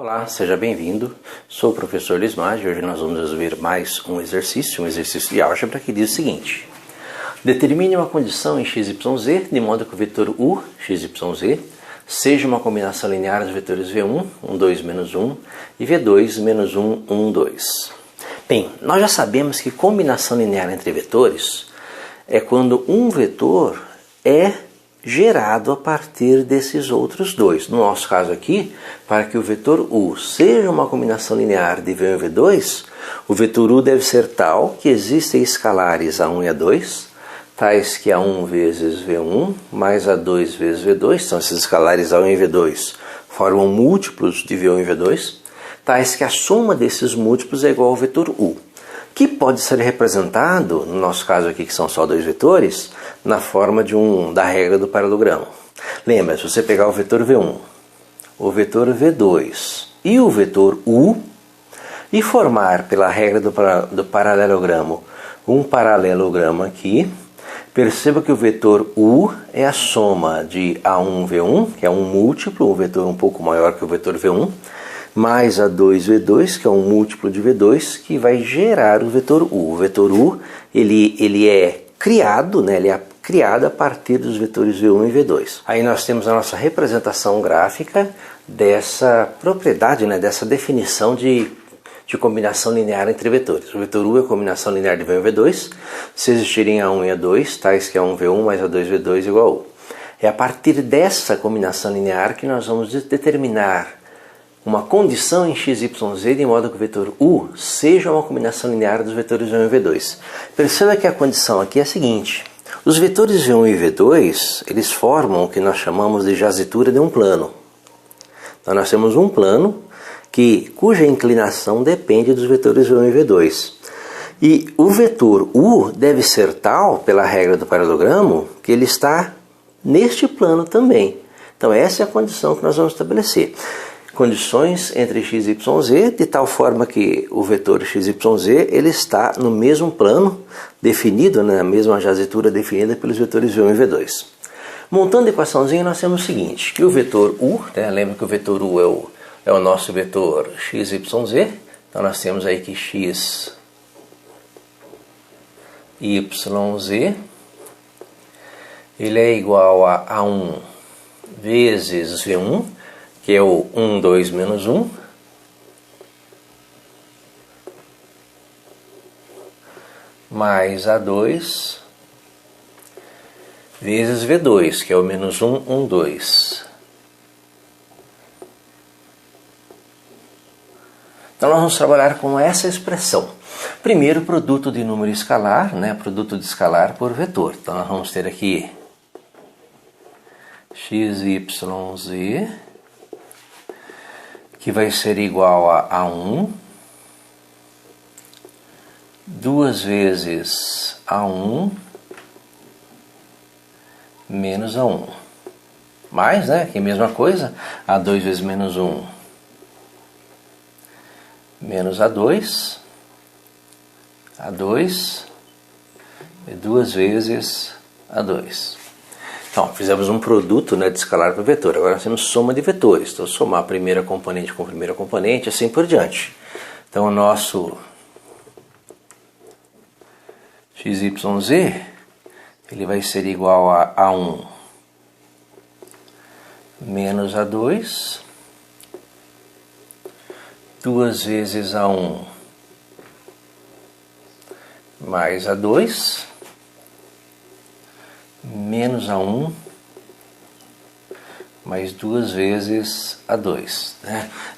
Olá, seja bem-vindo. Sou o professor Lismar e hoje nós vamos resolver mais um exercício de álgebra que diz o seguinte. Determine uma condição em x, y, z de modo que o vetor u, x, y, z, seja uma combinação linear dos vetores v1, 1, 2, menos 1 e v2, menos 1, 1, 2. Bem, nós já sabemos que combinação linear entre vetores é quando um vetor é gerado a partir desses outros dois. No nosso caso aqui, para que o vetor u seja uma combinação linear de v1 e v2, o vetor u deve ser tal que existem escalares a1 e a2, tais que a1 vezes v1 mais a2 vezes v2, então esses escalares a1 e v2 formam múltiplos de v1 e v2, tais que a soma desses múltiplos é igual ao vetor u, que pode ser representado, no nosso caso aqui que são só dois vetores, na forma da regra do paralelogramo. Lembra, se você pegar o vetor v1, o vetor v2 e o vetor u, e formar pela regra do paralelogramo um paralelogramo aqui, perceba que o vetor u é a soma de a1 v1, que é um múltiplo, um vetor um pouco maior que o vetor v1, mais a2v2, que é um múltiplo de v2, que vai gerar o vetor u. O vetor u ele é criado, ele é criado a partir dos vetores v1 e v2. Aí nós temos a nossa representação gráfica dessa propriedade, dessa definição de combinação linear entre vetores. O vetor u é a combinação linear de v1 e v2, se existirem a1 e a2, tais que a1 v1 mais a2v2 igual a u. É a partir dessa combinação linear que nós vamos determinar uma condição em x, y, z de modo que o vetor u seja uma combinação linear dos vetores v1 e v2. Perceba que a condição aqui é a seguinte. Os vetores v1 e v2, eles formam o que nós chamamos de jazitura de um plano. Então nós temos um plano cuja inclinação depende dos vetores v1 e v2. E o vetor u deve ser tal, pela regra do paralelogramo, que ele está neste plano também. Então essa é a condição que nós vamos estabelecer. Condições entre x, y, z, de tal forma que o vetor x, y, z ele está no mesmo plano definido, na mesma jazitura definida pelos vetores v1 e v2. Montando a equaçãozinha, nós temos o seguinte, que o vetor u, lembra que o vetor u é o nosso vetor x, y, z, então nós temos aí que x, y, z, ele é igual a 1 vezes v1, que é o 1, 2, menos 1, mais A2, vezes V2, que é o menos 1, 1, 2. Então nós vamos trabalhar com essa expressão. Primeiro, produto de número escalar, produto de escalar por vetor. Então nós vamos ter aqui x, y, z, que vai ser igual a 1, 2 vezes A1 menos A1. Mais, que é a mesma coisa, A2 vezes menos 1 menos A2, A2 e 2 vezes A2. Então, fizemos um produto de escalar para vetor. Agora nós temos soma de vetores. Então, somar a primeira componente com a primeira componente, assim por diante. Então, o nosso x, y, z, ele vai ser igual a A1 menos A2, 2 vezes A1 mais A2, menos A1 mais 2 vezes A2.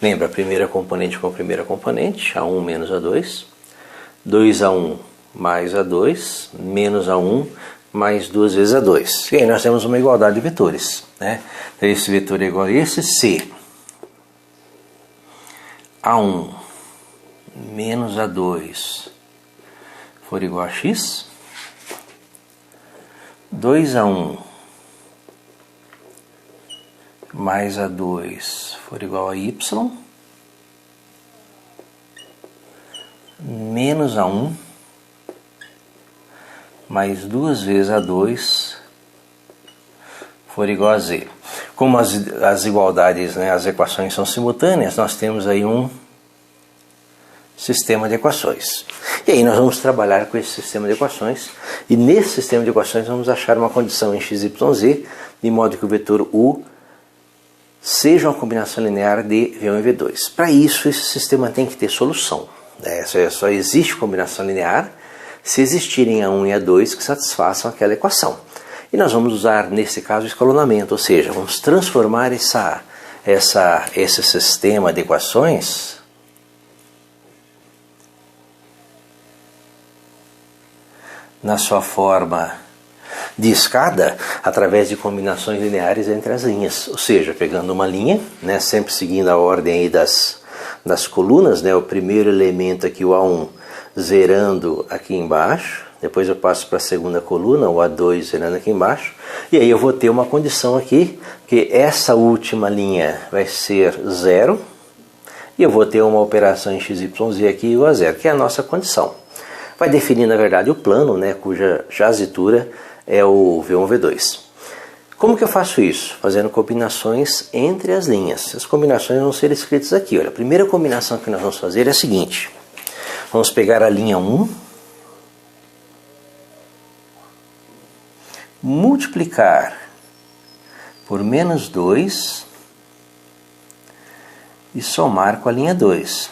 Lembra, a primeira componente com a primeira componente, A1 menos A2, 2A1 mais A2, menos A1 mais 2 vezes A2. E aí nós temos uma igualdade de vetores. Então esse vetor é igual a esse, se A1 menos A2 for igual a x, 2A1 mais A2 for igual a y, menos A1 mais 2 vezes A2 for igual a z. Como as igualdades, né, as equações são simultâneas, nós temos aí um sistema de equações. E aí nós vamos trabalhar com esse sistema de equações, e nesse sistema de equações vamos achar uma condição em x, y, z, de modo que o vetor u seja uma combinação linear de V1 e V2. Para isso, esse sistema tem que ter solução. Só existe combinação linear se existirem A1 e A2 que satisfaçam aquela equação. E nós vamos usar, nesse caso, o escalonamento, ou seja, vamos transformar esse sistema de equações na sua forma de escada através de combinações lineares entre as linhas. Ou seja, pegando uma linha, né, sempre seguindo a ordem aí das colunas, né, o primeiro elemento aqui, o A1, zerando aqui embaixo. Depois eu passo para a segunda coluna, o A2 zerando aqui embaixo. E aí eu vou ter uma condição aqui, que essa última linha vai ser zero. E eu vou ter uma operação em x, y, z aqui igual a zero, que é a nossa condição. Vai definir, na verdade, o plano, né, cuja jazitura é o V1, V2. Como que eu faço isso? Fazendo combinações entre as linhas. As combinações vão ser escritas aqui. Olha, a primeira combinação que nós vamos fazer é a seguinte. Vamos pegar a linha 1, multiplicar por menos 2 e somar com a linha 2.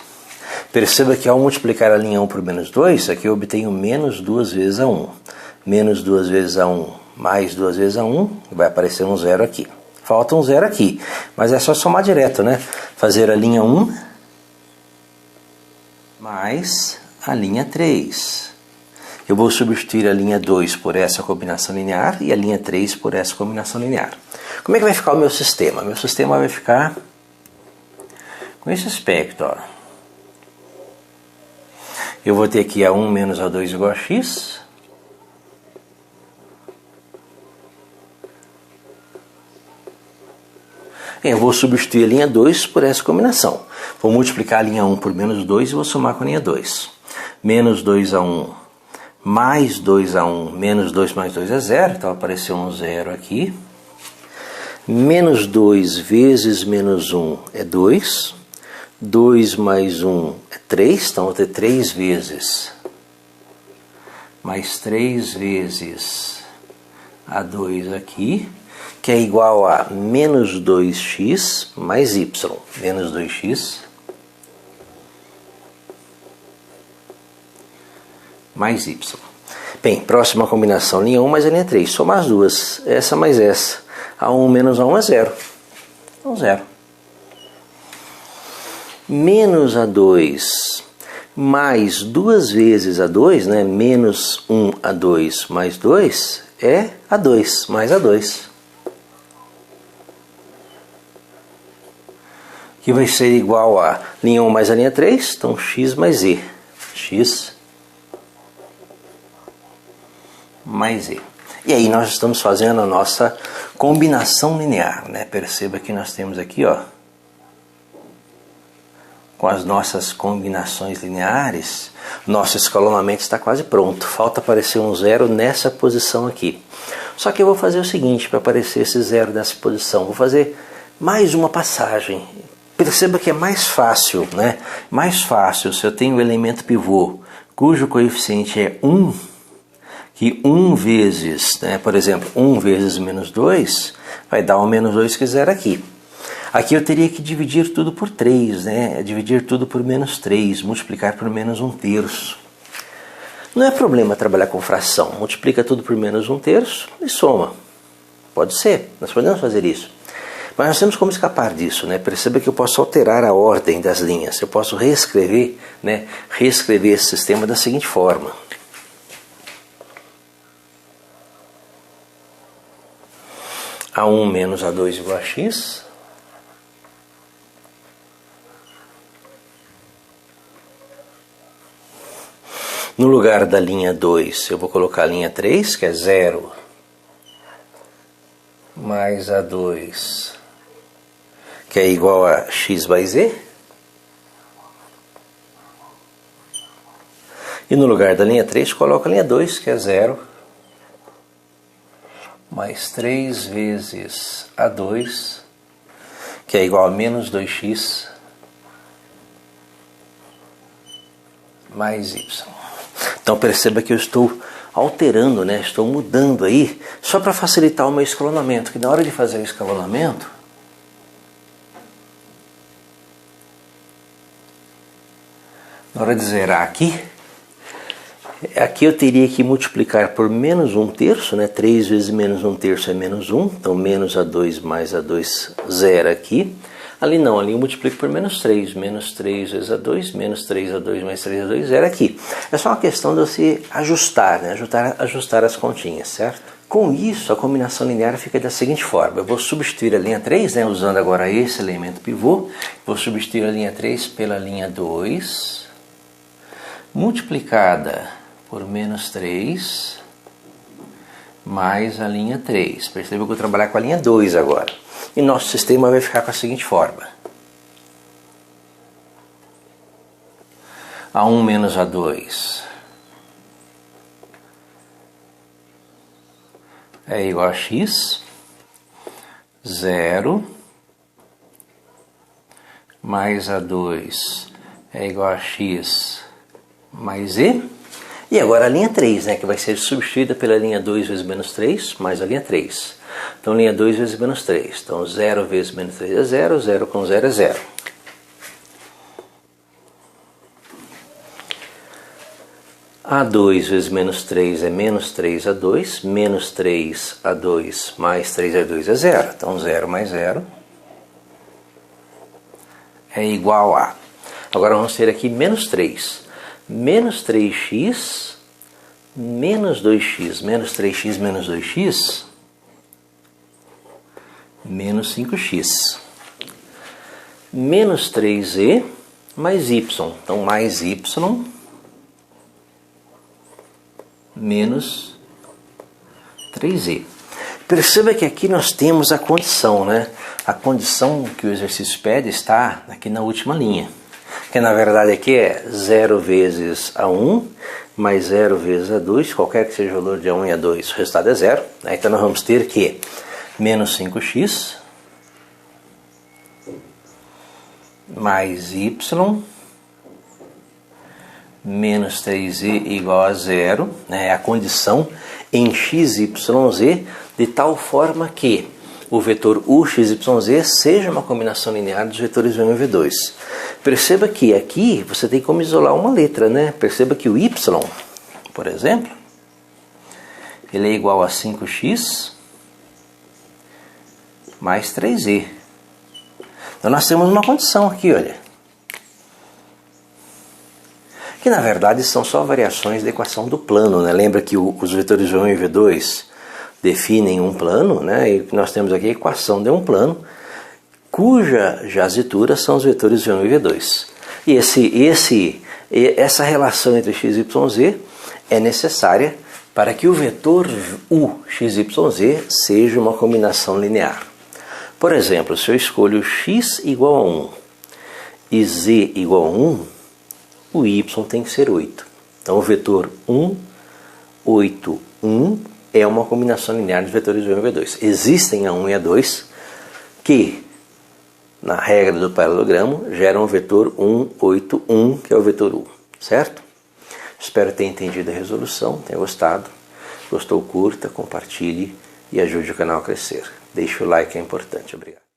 Perceba que ao multiplicar a linha 1 por menos 2, aqui eu obtenho menos 2 vezes a 1. Menos 2 vezes a 1 mais 2 vezes a 1, vai aparecer um zero aqui. Falta um zero aqui, mas é só somar direto, né? Fazer a linha 1 mais a linha 3. Eu vou substituir a linha 2 por essa combinação linear e a linha 3 por essa combinação linear. Como é que vai ficar o meu sistema? Meu sistema vai ficar com esse aspecto, ó. Eu vou ter aqui A1 menos A2 igual a x. Eu vou substituir a linha 2 por essa combinação. Vou multiplicar a linha 1 por menos 2 e vou somar com a linha 2. Menos 2A1 mais 2A1 menos 2 mais 2 é zero, então apareceu um zero aqui. Menos 2 vezes menos 1 é 2. 2 mais 1 é 3, então vou ter 3 vezes mais 3 vezes A2 aqui, que é igual a menos 2x mais y. Menos 2x mais y. Bem, próxima combinação, linha 1 mais a linha 3. Somar as duas, essa mais essa. A1 menos A1 é zero. Então, zero. Menos A2 mais 2 vezes A2, né? Menos 1A2 mais 2 é A2 mais A2. Que vai ser igual a linha 1 mais a linha 3, então x mais z. X mais z. E aí nós estamos fazendo a nossa combinação linear, né? Perceba que nós temos aqui, ó, com as nossas combinações lineares, nosso escalonamento está quase pronto. Falta aparecer um zero nessa posição aqui. Só que eu vou fazer o seguinte, para aparecer esse zero nessa posição, vou fazer mais uma passagem. Perceba que é mais fácil, né? Mais fácil se eu tenho o elemento pivô cujo coeficiente é 1, que 1 vezes, né? Por exemplo, 1 vezes menos 2 vai dar um menos 2 que é zero aqui. Aqui eu teria que dividir tudo por 3, né? Dividir tudo por menos 3, multiplicar por menos 1/3. Não é problema trabalhar com fração. Multiplica tudo por menos 1/3 e soma. Pode ser, nós podemos fazer isso. Mas nós temos como escapar disso, né? Perceba que eu posso alterar a ordem das linhas. Eu posso reescrever, né? Reescrever esse sistema da seguinte forma. A1 menos A2 igual a x. No lugar da linha 2, eu vou colocar a linha 3, que é 0 mais A2, que é igual a x vai z. E no lugar da linha 3, coloco a linha 2, que é 0 mais 3 vezes A2, que é igual a menos 2x mais y. Então perceba que eu estou alterando, né? Estou mudando aí, só para facilitar o meu escalonamento, que na hora de fazer o escalonamento, na hora de zerar aqui eu teria que multiplicar por menos 1/3, né? 3 vezes menos 1/3 é menos 1, então menos A2 mais A2 zera aqui. Ali não, ali eu multiplico por menos 3 vezes A2, menos 3A2 mais 3A2 zera aqui. É só uma questão de você ajustar, né? Ajustar as continhas, certo? Com isso, a combinação linear fica da seguinte forma. Eu vou substituir a linha 3, né? Usando agora esse elemento pivô. Vou substituir a linha 3 pela linha 2, multiplicada por menos 3 mais a linha 3. Perceba que eu vou trabalhar com a linha 2 agora. E nosso sistema vai ficar com a seguinte forma. A1 menos A2 é igual a x, 0 mais A2 é igual a x mais e. E agora a linha 3, né, que vai ser substituída pela linha 2 vezes menos 3, mais a linha 3. Então, linha 2 vezes menos 3. Então, 0 vezes menos 3 é 0, 0 com 0 é 0. A2 vezes menos 3 é menos 3A2, menos 3A2 mais 3A2 é 0. Então, 0 mais 0 é igual a... Agora vamos ter aqui menos 3. Menos 3x, menos 2x, menos 3x, menos 2x, menos 5x. Menos 3e mais y. Então, mais y menos 3e. Perceba que aqui nós temos a condição, né? A condição que o exercício pede está aqui na última linha. Que na verdade aqui é 0 vezes A1 mais 0 vezes A2, qualquer que seja o valor de A1 e A2, o resultado é 0. Né? Então nós vamos ter que menos 5x mais y menos 3i igual a 0, né? É a condição em x, y, z, de tal forma que o vetor u, x, y, z seja uma combinação linear dos vetores v1 e v2. Perceba que aqui você tem como isolar uma letra, né? Perceba que o y, por exemplo, ele é igual a 5x mais 3i. Então nós temos uma condição aqui, olha. Que na verdade são só variações da equação do plano, né? Lembra que os vetores v1 e v2 definem um plano, né? E nós temos aqui a equação de um plano, cuja jazitura são os vetores v1 e v2. E essa relação entre x, y, z é necessária para que o vetor u, x, y, z seja uma combinação linear. Por exemplo, se eu escolho x igual a 1 e z igual a 1, o y tem que ser 8. Então o vetor 1, 8, 1 é uma combinação linear de vetores v1 e v2. Existem A1 e A2 que, na regra do paralelogramo, geram o vetor 1, 8, 1, que é o vetor u. Certo? Espero ter entendido a resolução, tenha gostado. Gostou, curta, compartilhe e ajude o canal a crescer. Deixe o like, é importante. Obrigado.